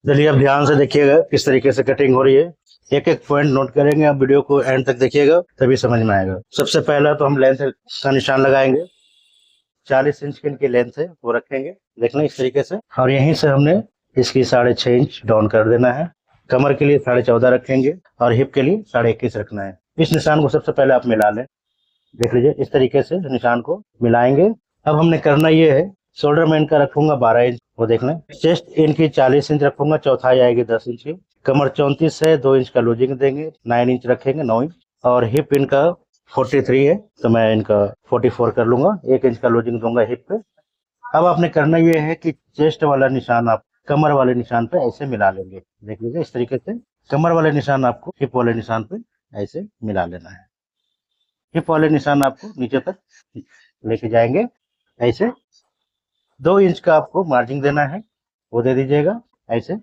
चलिए अब ध्यान से देखिएगा किस तरीके से कटिंग हो रही है। एक एक पॉइंट नोट करेंगे, आप वीडियो को एंड तक देखिएगा तभी समझ में आएगा। सबसे पहला तो हम लेंथ का निशान लगाएंगे। 40 इंच की इनकी लेंथ है वो रखेंगे, देखना इस तरीके से। और यहीं से हमने इसकी 6.5 इंच डाउन कर देना है। कमर के लिए 14.5 रखेंगे और हिप के लिए 21.5 रखना है। इस निशान को सबसे पहले आप मिला लें, देख लीजिए इस तरीके से निशान को मिलाएंगे। अब हमने करना ये है, शोल्डर में इनका रखूंगा 12 इंच, वो देख लें। चेस्ट इनकी 40 इंच रखूंगा, चौथाई आएगी 10 इंच की। कमर 34 है, 2 इंच का लूजिंग देंगे, 9 इंच रखेंगे, 9 इंच। और हिप इनका 43 है तो मैं इनका 44 कर लूंगा, 1 इंच का लूजिंग दूंगा हिप पे। अब आपने करना ये है कि चेस्ट वाला निशान आप कमर वाले निशान पे ऐसे मिला लेंगे, देख लीजिए इस तरीके से। कमर वाले निशान आपको हिप वाले निशान पे ऐसे मिला लेना है। हिप वाले निशान आपको नीचे तक लेके जाएंगे ऐसे। 2 इंच का आपको मार्जिन देना है, वो दे दीजिएगा ऐसे।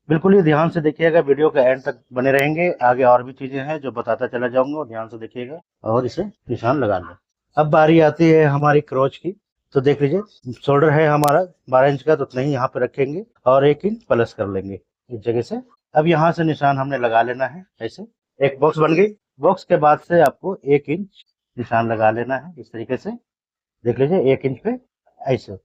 बिल्कुल ही ध्यान से देखिएगा, वीडियो का एंड तक बने रहेंगे, आगे और भी चीजें हैं जो बताता चला जाऊंगा, और ध्यान से देखिएगा और इसे निशान लगा लें। अब बारी आती है हमारी क्रोच की। तो देख लीजिए शोल्डर है हमारा 12 इंच का, तो उतना ही यहाँ पे रखेंगे और 1 इंच प्लस कर लेंगे इस जगह से। अब यहाँ से निशान हमने लगा लेना है ऐसे। एक बॉक्स बन गई। बॉक्स के बाद से आपको 1 इंच निशान लगा लेना है इस तरीके से, देख लीजिए 1 इंच पे ऐसे।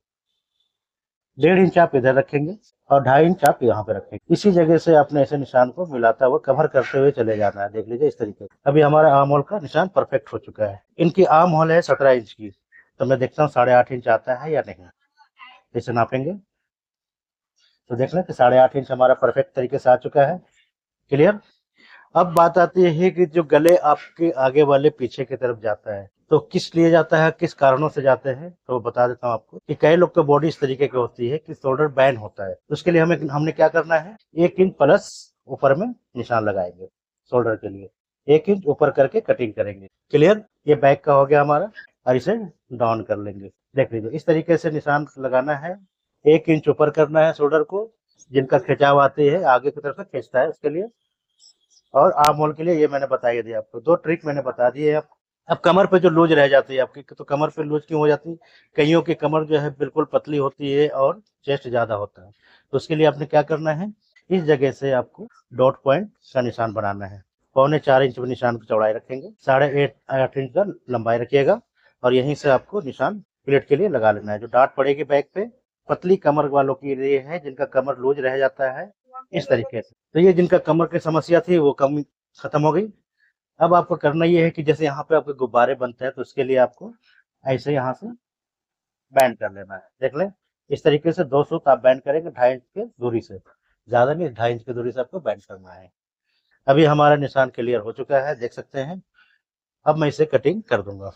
1.5 इंच आप इधर रखेंगे और 2.5 इंच आप यहाँ पे रखेंगे। इसी जगह से आपने ऐसे निशान को मिलाता हुआ कवर करते हुए चले जाना है, देख लीजिए इस तरीके से। अभी हमारा आर्म होल का निशान परफेक्ट हो चुका है। इनकी आर्म होल है 17 इंच की, तो मैं देखता हूँ 8.5 इंच आता है या नहीं। इसे नापेंगे तो देख लें कि 8.5 इंच हमारा परफेक्ट तरीके से आ चुका है। क्लियर। अब बात आती है कि जो गले आपके आगे वाले पीछे की तरफ जाता है, तो किस लिए जाता है, किस कारणों से जाते हैं, तो बता देता हूँ आपको कि कई लोग की बॉडी इस तरीके की होती है कि शोल्डर बैन होता है। तो उसके लिए हमने क्या करना है, 1 इंच प्लस ऊपर में निशान लगाएंगे शोल्डर के लिए। 1 इंच ऊपर करके कटिंग करेंगे। क्लियर। ये बैक का हो गया हमारा, और इसे डाउन कर लेंगे। देख लीजिए इस तरीके से निशान लगाना है। 1 इंच ऊपर करना है शोल्डर को, जिनका खिंचाव आती है आगे की तरफ से खींचता है उसके लिए। और आर्म होल के लिए ये मैंने बता ही दिया आपको, 2 ट्रिक मैंने बता दी है। अब कमर पे जो लूज रह जाती है आपकी, तो कमर पे लूज क्यों हो जाती है, कईयों की कमर जो है बिल्कुल पतली होती है और चेस्ट ज्यादा होता है। तो उसके लिए आपने क्या करना है, इस जगह से आपको डॉट पॉइंट का निशान बनाना है। 4.25 इंच निशान की चौड़ाई रखेंगे, 8.5 इंच का लंबाई रखिएगा। और यहीं से आपको निशान प्लेट के लिए लगा लेना है। जो डाट पड़ेगी बैक पे, पतली कमर वालों के लिए है, जिनका कमर लूज रह जाता है इस तरीके से। तो ये जिनका कमर की समस्या थी वो कम खत्म हो गई। अब आपको करना ये है कि जैसे यहाँ पे आपके गुब्बारे बनते हैं, तो उसके लिए आपको ऐसे यहाँ से बैंड कर लेना है, देख लें इस तरीके से। 2 सूत आप बैंड करेंगे 2.5 इंच की दूरी से, ज्यादा नहीं, 2.5 इंच की दूरी से आपको बैंड करना है। अभी हमारा निशान क्लियर हो चुका है, देख सकते हैं। अब मैं इसे कटिंग कर दूंगा।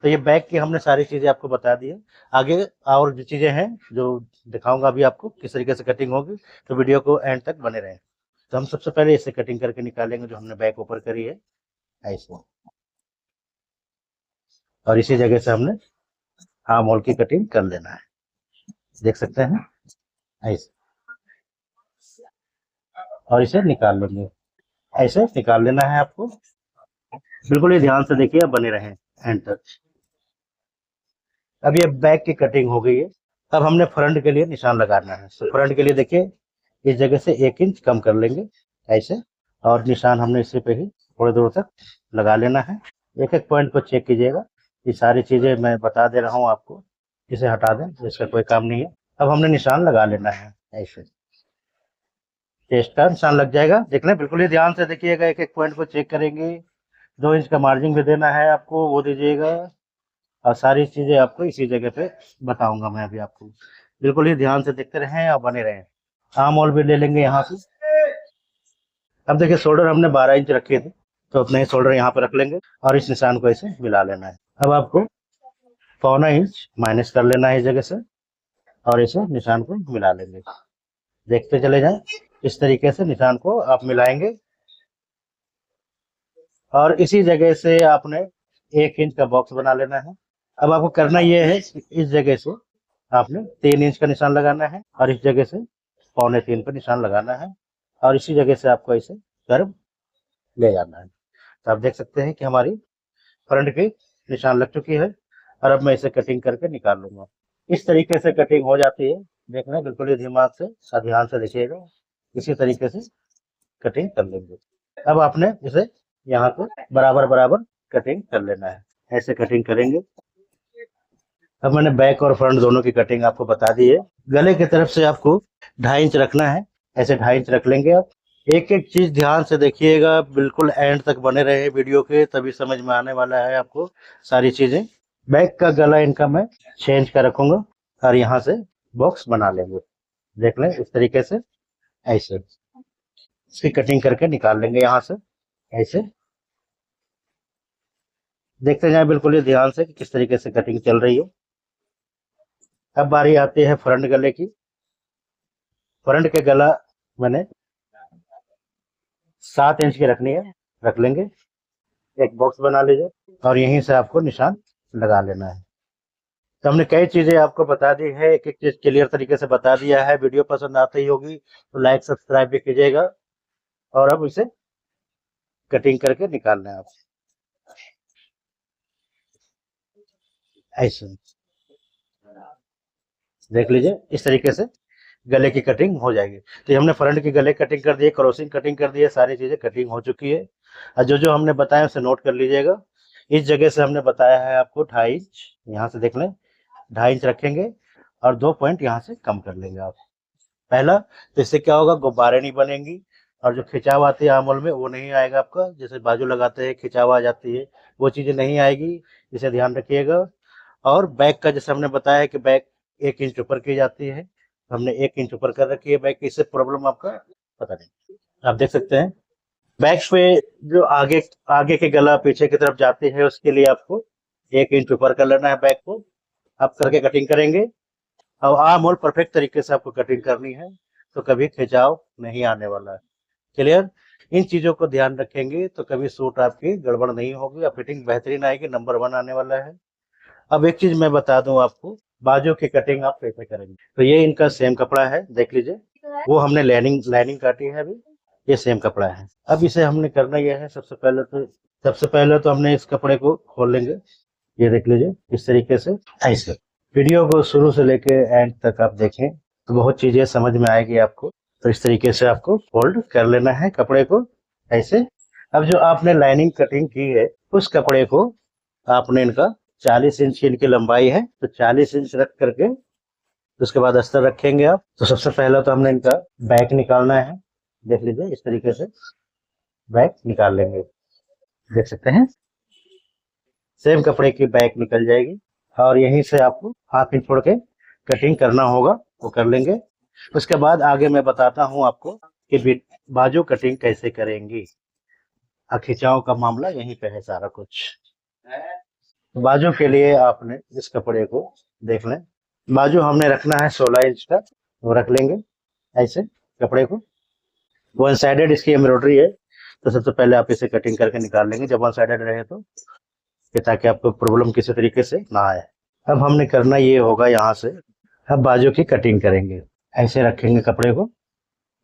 तो ये बैक की हमने सारी चीजें आपको बता दी है। आगे और जो चीजें हैं जो दिखाऊंगा अभी आपको किस तरीके से कटिंग होगी, तो वीडियो को एंड तक बने रहें। तो हम सबसे पहले इसे कटिंग करके निकालेंगे, जो हमने बैक ऊपर करी है ऐसे। और इसी जगह से हमने आर्म होल की कटिंग कर लेना है, देख सकते हैं ऐसे। और इसे निकाल लेंगे, ऐसे निकाल लेना है आपको। बिल्कुल ही ध्यान से देखिए, बने रहें एंड तक। अब ये बैक की कटिंग हो गई है। अब हमने फ्रंट के लिए निशान लगाना है। तो फ्रंट के लिए देखिए इस जगह से 1 इंच कम कर लेंगे ऐसे, और निशान हमने इसी पे ही थोड़ी दूर तक लगा लेना है। एक एक पॉइंट को चेक कीजिएगा। ये सारी चीजें मैं बता दे रहा हूँ आपको, इसे हटा दें, इसका कोई काम नहीं है। अब हमने निशान लगा लेना है ऐसे। चेस्ट का निशान लग जाएगा, देख लें, बिल्कुल ही ध्यान से देखिएगा, एक एक पॉइंट को चेक करेंगे। 2 इंच का मार्जिन भी देना है आपको, वो दीजिएगा। और सारी चीजें आपको इसी जगह पे बताऊंगा मैं अभी आपको। बिल्कुल ही ध्यान से देखते रहें और बने रहें। आर्म होल भी ले लेंगे यहाँ से। अब देखिए शोल्डर हमने 12 इंच रखे थे, तो अपने ही शोल्डर यहाँ पे रख लेंगे और इस निशान को ऐसे मिला लेना है। अब आपको 0.25 इंच माइनस कर लेना है इस जगह से, और इसे निशान को मिला लेंगे। देखते चले जाएं, इस तरीके से निशान को आप मिलाएंगे। और इसी जगह से आपने 1 इंच का बॉक्स बना लेना है। अब आपको करना यह है, इस जगह से आपने 3 इंच का निशान लगाना है, और इस जगह से 2.25 पर निशान लगाना है। और इसी जगह से आपको इसे कर्व ले जाना है। तो आप देख सकते हैं कि हमारी फ्रंट की निशान लग चुकी है। और अब मैं इसे कटिंग करके निकाल लूंगा। इस तरीके से कटिंग हो जाती है देखना बिल्कुल ही दिमाग से ध्यान से देखिएगा, इसी तरीके से कटिंग कर लेंगे। अब आपने इसे यहाँ पे बराबर बराबर कटिंग कर लेना है, ऐसे कटिंग करेंगे। अब मैंने बैक और फ्रंट दोनों की कटिंग आपको बता दी है। गले की तरफ से आपको 2.5 इंच रखना है, ऐसे 2.5 इंच रख लेंगे आप। एक एक चीज ध्यान से देखिएगा, बिल्कुल एंड तक बने रहे वीडियो के, तभी समझ में आने वाला है आपको सारी चीजें। बैक का गला इनका मैं 6 इंच का रखूंगा और यहाँ से बॉक्स बना लेंगे, देख लें इस तरीके से। ऐसे इसकी कटिंग करके निकाल लेंगे यहाँ से, ऐसे देखते जाए बिल्कुल ही ध्यान से कि किस तरीके से कटिंग चल रही है। अब बारी आती है फ्रंट गले की। फ्रंट के गला मैंने 7 इंच की रखनी है, रख लेंगे। एक बॉक्स बना लीजिए और यहीं से आपको निशान लगा लेना है। तो हमने कई चीजें आपको बता दी है, एक एक चीज क्लियर तरीके से बता दिया है। वीडियो पसंद आती ही होगी तो लाइक सब्सक्राइब भी कीजिएगा। और अब इसे कटिंग करके निकालना है आप, ऐसे देख लीजिए इस तरीके से गले की कटिंग हो जाएगी। तो ये हमने फ्रंट की गले कटिंग कर दी है, क्रॉसिंग कटिंग कर दी है, सारी चीजें कटिंग हो चुकी है। और जो जो हमने बताया उसे नोट कर लीजिएगा। इस जगह से हमने बताया है आपको 2.5 इंच, यहाँ से देख लें 2.5 इंच रखेंगे और 2 पॉइंट यहाँ से कम कर लेंगे आप। पहला तो इससे क्या होगा, गुब्बारे नहीं बनेंगी और जो खिंचाव आती है आंमुल में वो नहीं आएगा आपका। जैसे बाजू लगाते हैं खिंचाव आ जाती है, वो चीजें नहीं आएगी, इसे ध्यान रखिएगा। और बैक का जैसे हमने बताया कि बैक 1 इंच ऊपर की जाती है, हमने 1 इंच ऊपर कर रखी है बैक की। इससे प्रॉब्लम आपका पता नहीं, आप देख सकते हैं बैक पे जो आगे आगे के गला पीछे की तरफ जाती है, उसके लिए आपको 1 इंच ऊपर कर लेना है बैक को। आप करके कटिंग करेंगे और आर्म होल परफेक्ट तरीके से आपको कटिंग करनी है, तो कभी खिंचाव नहीं आने वाला है। क्लियर? इन चीजों को ध्यान रखेंगे तो कभी सूट आपकी गड़बड़ नहीं होगी और फिटिंग बेहतरीन आएगी, नंबर 1 आने वाला है। अब एक चीज मैं बता दूं आपको, बाजू की कटिंग आप कैसे करेंगे। तो ये इनका सेम कपड़ा है, देख लीजिए। वो हमने लाइनिंग लाइनिंग काटी है अभी, ये सेम कपड़ा है। अब इसे हमने करना यह है, सबसे पहले तो हमने इस कपड़े को खोल लेंगे, ये देख लीजिए इस तरीके से। ऐसे वीडियो को शुरू से लेके एंड तक आप देखें तो बहुत चीजें समझ में आएगी आपको। तो इस तरीके से आपको फोल्ड कर लेना है कपड़े को, ऐसे। अब जो आपने लाइनिंग कटिंग की है उस कपड़े को आपने इनका 40 इंच की इनकी लंबाई है, तो 40 इंच रख करके उसके बाद अस्तर रखेंगे आप। तो सबसे पहला तो हमने इनका बैक निकालना है, देख लीजिए इस तरीके से बैक निकाल लेंगे, देख सकते हैं सेम कपड़े की बैक निकल जाएगी। और यहीं से आपको 1/2 इंच छोड़ के कटिंग करना होगा, वो कर लेंगे। उसके बाद आगे मैं बताता हूँ आपको कि बाजू कटिंग कैसे करेंगी। खिंचाव का मामला यहीं पे है सारा कुछ। बाजू के लिए आपने इस कपड़े को देख लें, बाजू हमने रखना है 16 इंच का, वो रख लेंगे ऐसे कपड़े को। वन साइडेड इसकी एम्ब्रॉयडरी है, तो सबसे पहले आप इसे कटिंग करके निकाल लेंगे जब वन साइडेड रहे तो, ताकि आपको प्रॉब्लम किसी तरीके से ना आए। अब हमने करना ये होगा, यहाँ से अब बाजू की कटिंग करेंगे। ऐसे रखेंगे कपड़े को,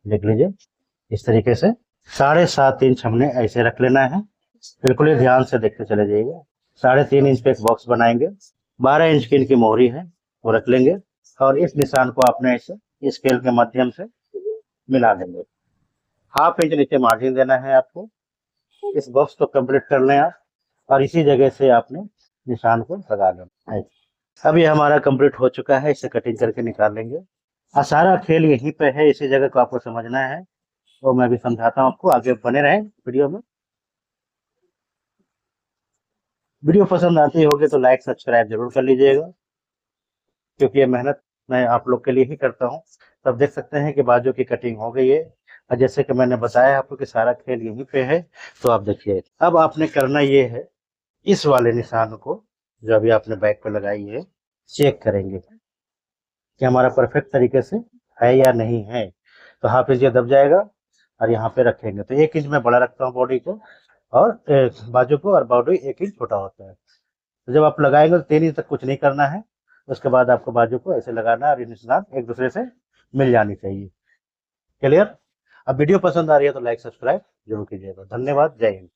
देख लीजिए इस तरीके से 7.5 इंच हमने ऐसे रख लेना है। बिल्कुल ही ध्यान से देखते चले जाइएगा। 3.5 इंच पे एक बॉक्स बनाएंगे, 12 इंच की इनकी मोहरी है, वो रख लेंगे। और इस निशान को आपने ऐसे स्केल के माध्यम से मिला देंगे। 1/2 इंच नीचे मार्जिन देना है आपको। इस बॉक्स को कंप्लीट कर लें आप, और इसी जगह से आपने निशान को लगा देना। अब ये हमारा कंप्लीट हो चुका है, इसे कटिंग करके निकाल लेंगे। और सारा खेल यहीं पे है, इसी जगह को आपको समझना है, तो मैं भी समझाता हूँ आपको। आगे बने रहें वीडियो में। वीडियो पसंद आती होगी तो लाइक सब्सक्राइब जरूर कर लीजिएगा, क्योंकि ये मेहनत मैं आप लोग के लिए ही करता हूँ। तो आप देख सकते हैं कि बाजू की कटिंग हो गई है, और जैसे कि मैंने बताया आपको कि सारा खेल यहीं पे है। तो आप देखिए, अब आपने करना ये है, इस वाले निशान को जो अभी आपने बैक पे लगाई है, चेक करेंगे कि हमारा परफेक्ट तरीके से है या नहीं है। तो 1/2 इंच ये दब जाएगा और यहाँ पे रखेंगे। तो 1 इंच मैं बड़ा रखता हूँ बॉडी को, और बाजू को, और बॉडी 1 इंच छोटा होता है। तो जब आप लगाएंगे तो 3 इंच तक कुछ नहीं करना है। उसके बाद आपको बाजू को ऐसे लगाना है और ये निशान एक दूसरे से मिल जानी चाहिए। क्लियर? अब वीडियो पसंद आ रही है तो लाइक सब्सक्राइब जरूर कीजिएगा। धन्यवाद, जय हिंद।